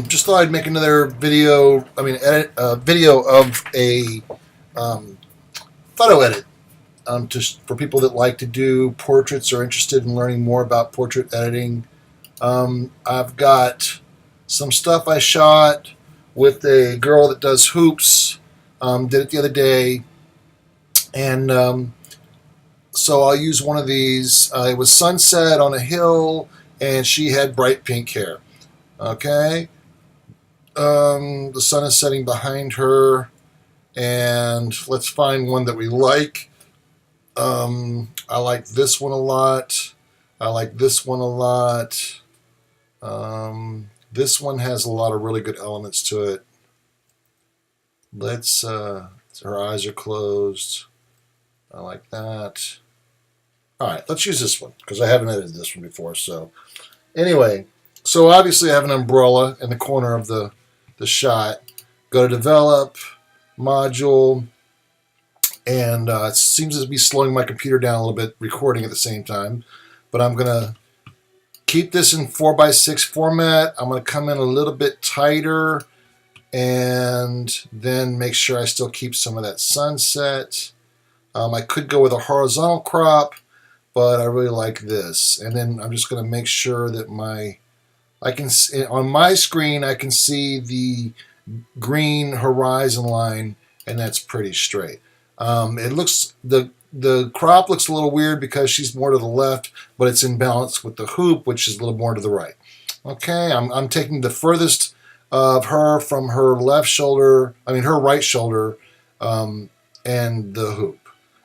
Just thought I'd make another video. Edit a video of a photo edit. Just for people that like to do portraits or interested in learning more about portrait editing. I've got some stuff I shot with a girl that does hoops. Did it the other day, and so I'll use one of these. It was sunset on a hill, and she had bright pink hair. Okay. The sun is setting behind her, and let's find one that we like. I like this one a lot. I like this one a lot. This one has a lot of really good elements to it. Let's, her eyes are closed. I like that. Alright, let's use this one, because I haven't edited this one before. So, anyway, so obviously I have an umbrella in the corner of the shot. Go to develop, module, and it seems to be slowing my computer down a little bit, recording at the same time. But I'm going to keep this in 4:6 format. I'm going to come in a little bit tighter and then make sure I still keep some of that sunset. I could go with a horizontal crop, but I really like this. And then I'm just going to make sure that on my screen I can see the green horizon line, and that's pretty straight. It looks the crop looks a little weird because she's more to the left, but it's in balance with the hoop, which is a little more to the right. Okay, I'm taking the furthest of her from her left shoulder, her right shoulder, and the hoop.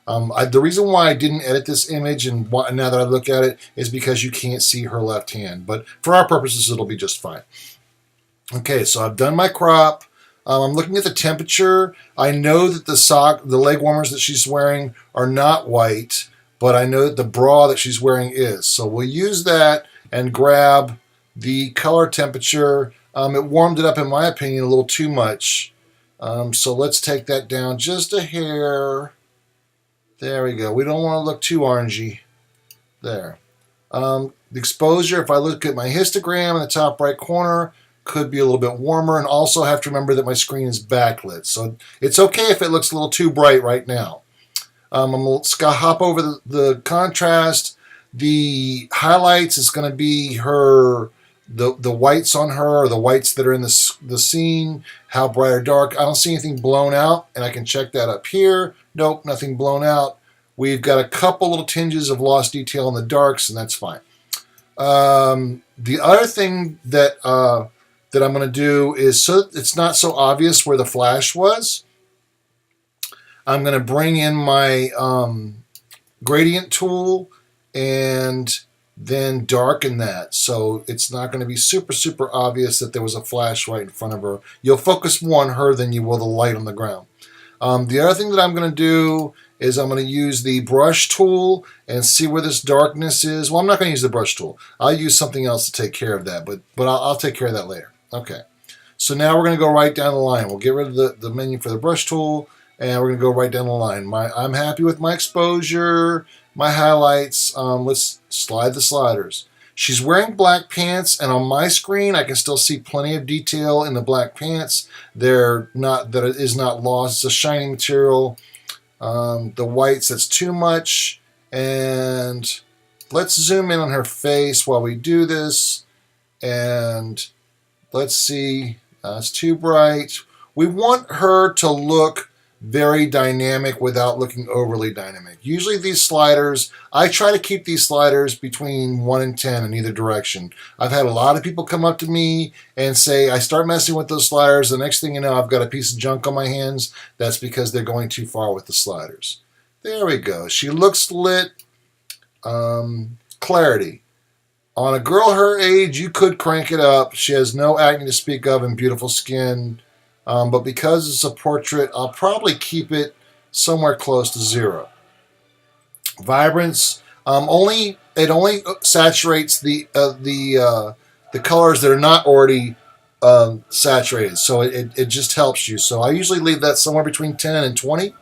The reason why I didn't edit this image, and now that I look at it, is because you can't see her left hand. But for our purposes, it'll be just fine. Okay, so I've done my crop. I'm looking at the temperature. I know that the leg warmers that she's wearing are not white, but I know that the bra that she's wearing is. So we'll use that and grab the color temperature. It warmed it up, in my opinion, a little too much. So let's take that down just a hair. There we go. We don't want to look too orangey. There. The exposure, if I look at my histogram in the top right corner, could be a little bit warmer, and also have to remember that my screen is backlit. So it's okay if it looks a little too bright right now. I'm going to hop over the contrast. The highlights is going to be the whites on her, or the whites that are in the scene, how bright or dark. I don't see anything blown out, and I can check that up here. Nope, nothing blown out. We've got a couple little tinges of lost detail in the darks, and that's fine. The other thing that I'm going to do is, so it's not so obvious where the flash was, I'm going to bring in my gradient tool and then darken that, so it's not going to be super obvious that there was a flash right in front of her. You'll focus more on her than you will the light on the ground. The other thing that I'm going to do is I'm going to use the brush tool and see where this darkness is. Well, I'm not going to use the brush tool. I'll use something else to take care of that, but I'll take care of that later. Okay, so now we're going to go right down the line. We'll get rid of the menu for the brush tool, and we're going to go right down the line. I'm happy with my exposure, my highlights. Let's slide the sliders. She's wearing black pants, and on my screen I can still see plenty of detail in the black pants. That it is not lost. It's a shiny material. The whites, that's too much. And let's zoom in on her face while we do this. And let's see. It's too bright. We want her to look very dynamic without looking overly dynamic. Usually these sliders, I try to keep these sliders between 1 and 10 in either direction. I've had a lot of people come up to me and say, I start messing with those sliders, the next thing you know, I've got a piece of junk on my hands. That's because they're going too far with the sliders. There we go. She looks lit. Clarity. On a girl her age, you could crank it up. She has no acne to speak of and beautiful skin. But because it's a portrait, I'll probably keep it somewhere close to 0. Vibrance, it only saturates the colors that are not already saturated, so it just helps you. So I usually leave that somewhere between 10 and 20.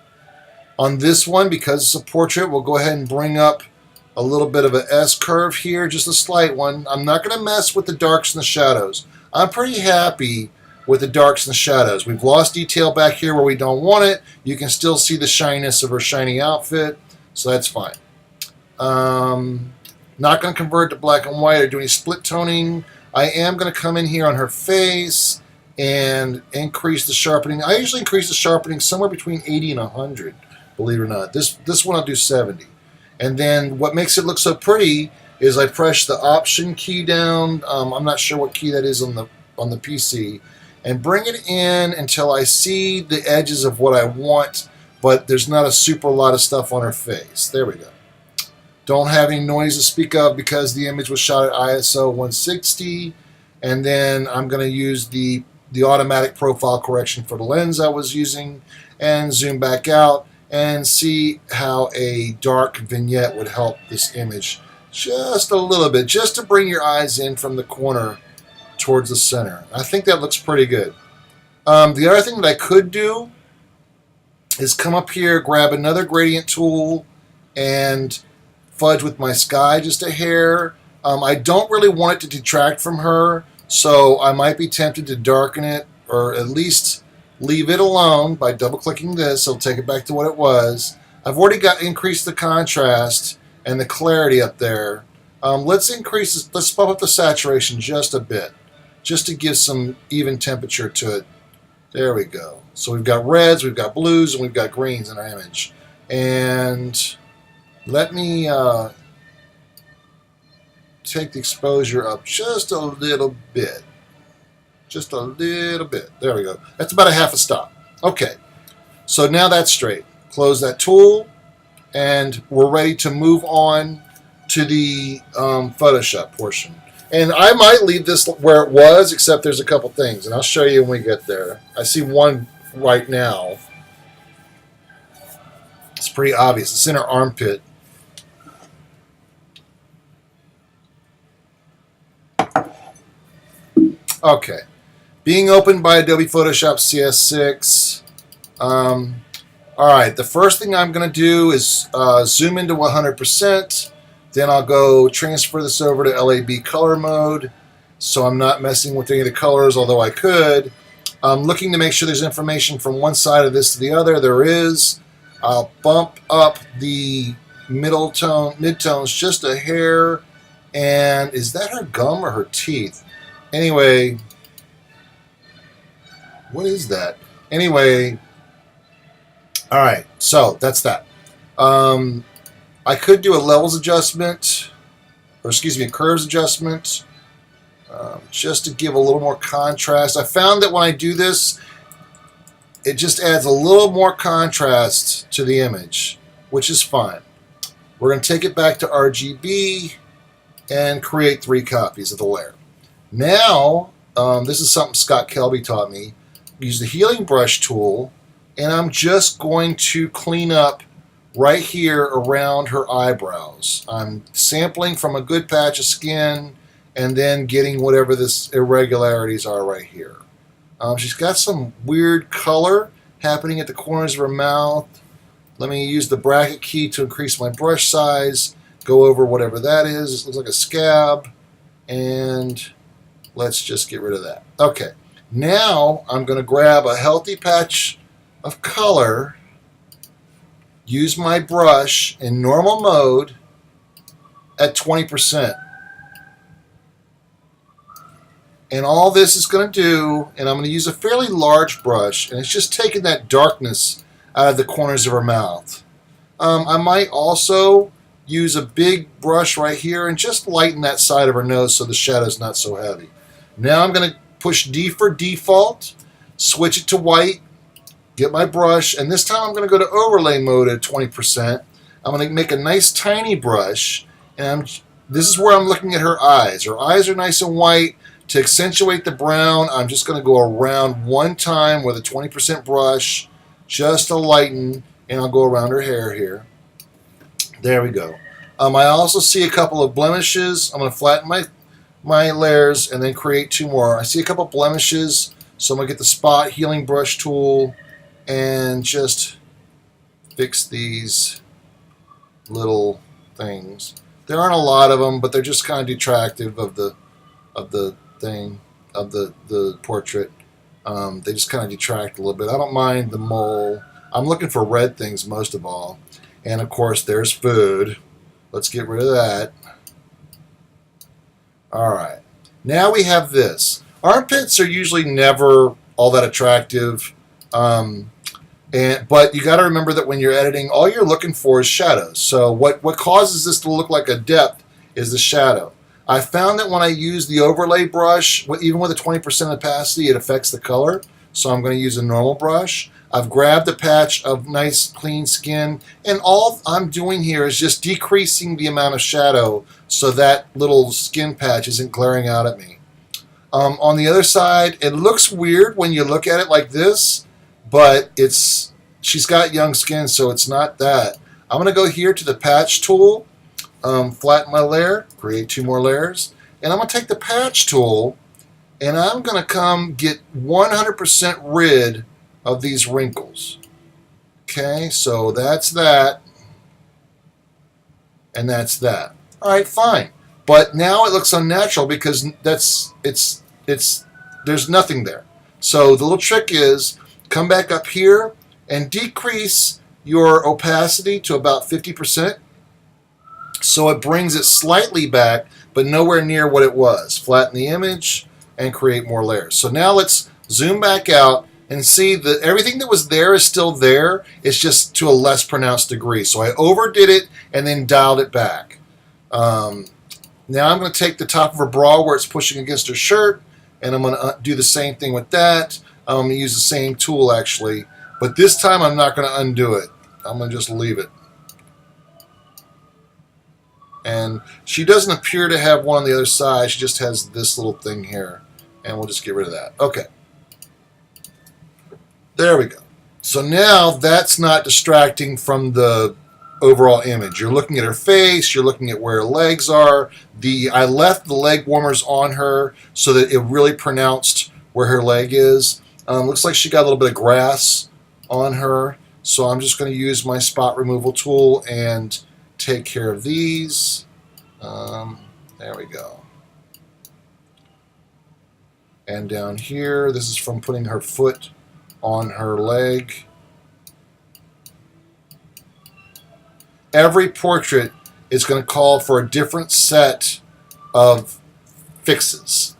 On this one, because it's a portrait, we'll go ahead and bring up a little bit of an S curve here, just a slight one. I'm not going to mess with the darks and the shadows. I'm pretty happy with the darks and the shadows. We've lost detail back here where we don't want it. You can still see the shininess of her shiny outfit, so that's fine. Not going to convert to black and white or do any split toning. I am going to come in here on her face and increase the sharpening. I usually increase the sharpening somewhere between 80 and 100, believe it or not. This one I'll do 70. And then what makes it look so pretty is I press the Option key down. I'm not sure what key that is on the PC, and bring it in until I see the edges of what I want, but there's not a super lot of stuff on her face. There we go. Don't have any noise to speak of because the image was shot at ISO 160. And then I'm going to use the automatic profile correction for the lens I was using and zoom back out and see how a dark vignette would help this image just a little bit, just to bring your eyes in from the corner towards the center. I think that looks pretty good. The other thing that I could do is come up here, grab another gradient tool, and fudge with my sky just a hair. I don't really want it to detract from her, so I might be tempted to darken it, or at least leave it alone by double-clicking this. It'll take it back to what it was. I've already increased the contrast and the clarity up there. Let's bump up the saturation just a bit, just to give some even temperature to it. There we go. So we've got reds, we've got blues, and we've got greens in our image. And let me take the exposure up just a little bit. Just a little bit. There we go. That's about a half a stop. Okay. So now that's straight. Close that tool, and we're ready to move on to the Photoshop portion. And I might leave this where it was, except there's a couple things, and I'll show you when we get there. I see one right now. It's pretty obvious. It's in her armpit. Okay. Being opened by Adobe PhotoshopCS6. All right. The first thing I'm going to do is zoom into 100%. Then I'll go transfer this over to LAB color mode, so I'm not messing with any of the colors, although I could. I'm looking to make sure there's information from one side of this to the other. There is. I'll bump up the midtones just a hair. And is that her gum or her teeth? Anyway, what is that? Anyway, all right, so that's that. I could do a levels adjustment, or excuse me, a curves adjustment, just to give a little more contrast. I found that when I do this, it just adds a little more contrast to the image, which is fine. We're going to take it back to RGB and create 3 copies of the layer. Now, this is something Scott Kelby taught me. Use the healing brush tool, and I'm just going to clean up right here around her eyebrows. I'm sampling from a good patch of skin and then getting whatever this irregularities are right here. She's got some weird color happening at the corners of her mouth. Let me use the bracket key to increase my brush size, go over whatever that is. It looks like a scab, and let's just get rid of that. Okay, now I'm going to grab a healthy patch of color, use my brush in normal mode at 20%. And all this is going to do, and I'm going to use a fairly large brush, and it's just taking that darkness out of the corners of her mouth. I might also use a big brush right here and just lighten that side of her nose so the shadow's not so heavy. Now I'm going to push D for default, switch it to white, get my brush, and this time I'm going to go to overlay mode at 20%. I'm going to make a nice tiny brush, and this is where I'm looking at her eyes. Her eyes are nice and white. To accentuate the brown, I'm just going to go around one time with a 20% brush, just to lighten, and I'll go around her hair here. There we go. I also see a couple of blemishes. I'm going to flatten my layers and then create 2 more. I see a couple of blemishes, so I'm going to get the spot healing brush tool and just fix these little things. There aren't a lot of them, but they're just kind of detractive of the thing. the portrait. They just kind of detract a little bit. I don't mind the mole. I'm looking for red things most of all. And of course, there's food. Let's get rid of that. All right. Now we have this. Armpits are usually never all that attractive. But you got to remember that when you're editing, all you're looking for is shadows. So what causes this to look like a depth is the shadow. I found that when I use the overlay brush, even with a 20% opacity, it affects the color. So I'm going to use a normal brush. I've grabbed a patch of nice clean skin, and all I'm doing here is just decreasing the amount of shadow so that little skin patch isn't glaring out at me. On the other side, it looks weird when you look at it like this, but she's got young skin, so it's not that. I'm going to go here to the patch tool, flatten my layer, create 2 more layers, and I'm going to take the patch tool, and I'm going to come get 100% rid of these wrinkles. Okay, so that's that, and that's that. All right, fine. But now it looks unnatural because there's nothing there. So the little trick is come back up here and decrease your opacity to about 50%. So it brings it slightly back, but nowhere near what it was. Flatten the image and create more layers. So now let's zoom back out and see that everything that was there is still there. It's just to a less pronounced degree. So I overdid it and then dialed it back. Now I'm going to take the top of her bra where it's pushing against her shirt, and I'm going to do the same thing with that. I'm going to use the same tool actually, but this time I'm not going to undo it. I'm going to just leave it. And she doesn't appear to have one on the other side. She just has this little thing here, and we'll just get rid of that. Okay. There we go. So now that's not distracting from the overall image. You're looking at her face, you're looking at where her legs are. I left the leg warmers on her so that it really pronounced where her leg is. Looks like she got a little bit of grass on her, so I'm just going to use my spot removal tool and take care of these. There we go. And down here, this is from putting her foot on her leg. Every portrait is going to call for a different set of fixes.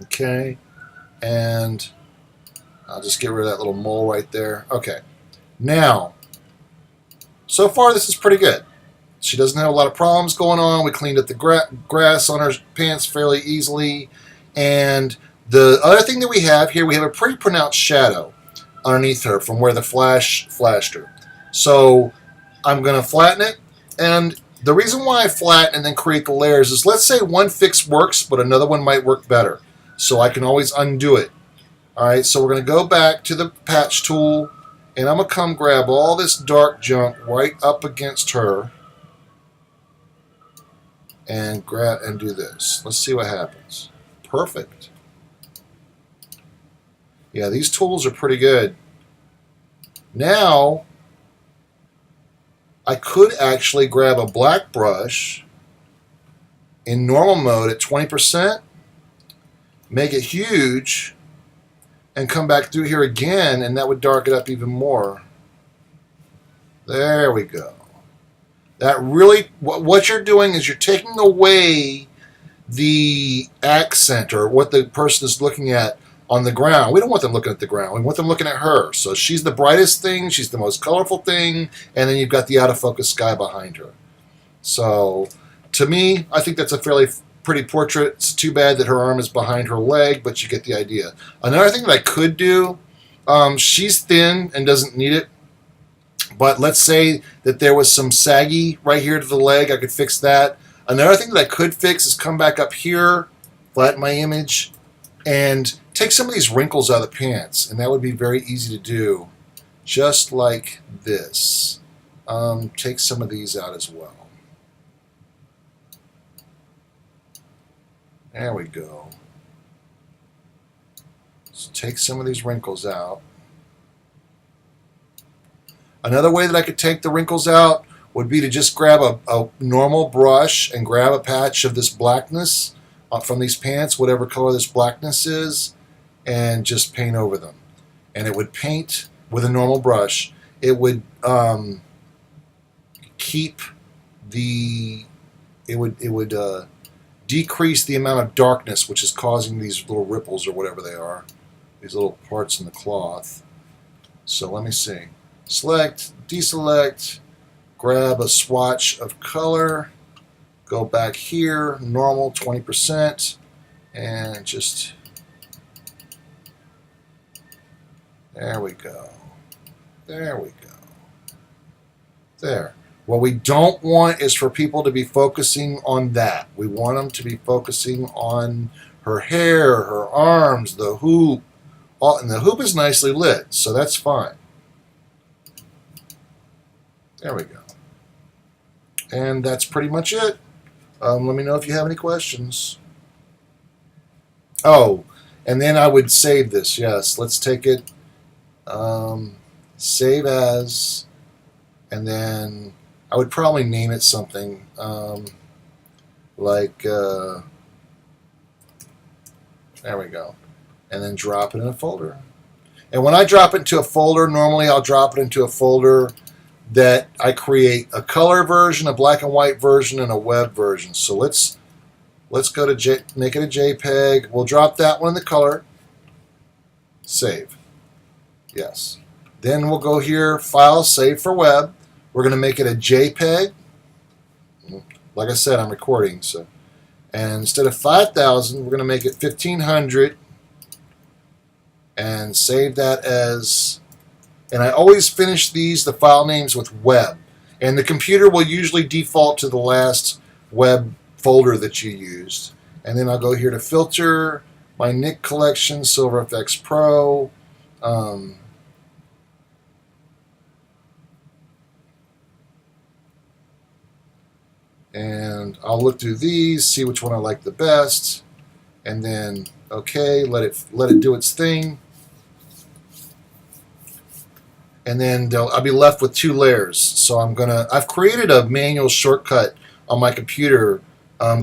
Okay, and I'll just get rid of that little mole right there. Okay, now, so far this is pretty good. She doesn't have a lot of problems going on. We cleaned up the grass on her pants fairly easily. And the other thing that we have here, we have a pretty pronounced shadow underneath her from where the flash flashed her. So I'm going to flatten it. And the reason why I flatten and then create the layers is, let's say one fix works, but another one might work better. So I can always undo it. All right, so we're going to go back to the patch tool, and I'm going to come grab all this dark junk right up against her and grab and do this. Let's see what happens. Perfect. Yeah, these tools are pretty good. Now, I could actually grab a black brush in normal mode at 20%, make it huge, and come back through here again, and that would darken it up even more. There we go. That really, what you're doing is you're taking away the accent or what the person is looking at on the ground. We don't want them looking at the ground. We want them looking at her. So she's the brightest thing. She's the most colorful thing. And then you've got the out of focus sky behind her. So to me, I think that's a fairly pretty portrait. It's too bad that her arm is behind her leg, but you get the idea. Another thing that I could do, she's thin and doesn't need it. But let's say that there was some saggy right here to the leg. I could fix that. Another thing that I could fix is come back up here, flatten my image, and take some of these wrinkles out of the pants. And that would be very easy to do, just like this. Take some of these out as well. There we go. So take some of these wrinkles out. Another way that I could take the wrinkles out would be to just grab a normal brush and grab a patch of this blackness from these pants, whatever color this blackness is, and just paint over them. And it would paint with a normal brush. It would keep the, it would decrease the amount of darkness which is causing these little ripples or whatever they are, these little parts in the cloth. So let me see. Select, deselect, grab a swatch of color, go back here, normal 20%, and just, there we go. There we go. There. What we don't want is for people to be focusing on that. We want them to be focusing on her hair, her arms, the hoop. And the hoop is nicely lit, so that's fine. There we go. And that's pretty much it. Let me know if you have any questions. Oh, and then I would save this. Yes, let's take it. Save as, and then I would probably name it something like, there we go. And then drop it in a folder. And when I drop it into a folder, normally I'll drop it into a folder that I create a color version, a black and white version, and a web version. So let's go to make it a JPEG. We'll drop that one in the color. Save. Yes. Then we'll go here, File, Save for Web. We're going to make it a JPEG. Like I said, I'm recording. So, and instead of 5,000, we're going to make it 1,500. And save that as, and I always finish the file names with web. And the computer will usually default to the last web folder that you used. And then I'll go here to Filter, my Nik collection, SilverFX Pro. And I'll look through these, see which one I like the best, and then okay, let it do its thing. And then I'll be left with 2 layers. So I've created a manual shortcut on my computer.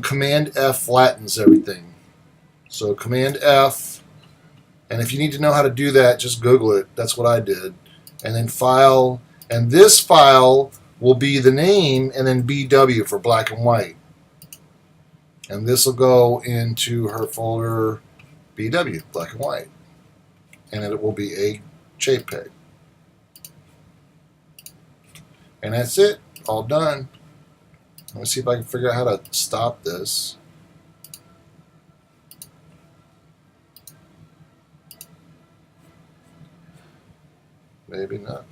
Command F flattens everything. So Command F, and if you need to know how to do that, just Google it. That's what I did. And then File, and this file will be the name, and then BW for black and white. And this will go into her folder BW, black and white. And it will be a JPEG. And that's it. All done. Let me see if I can figure out how to stop this. Maybe not.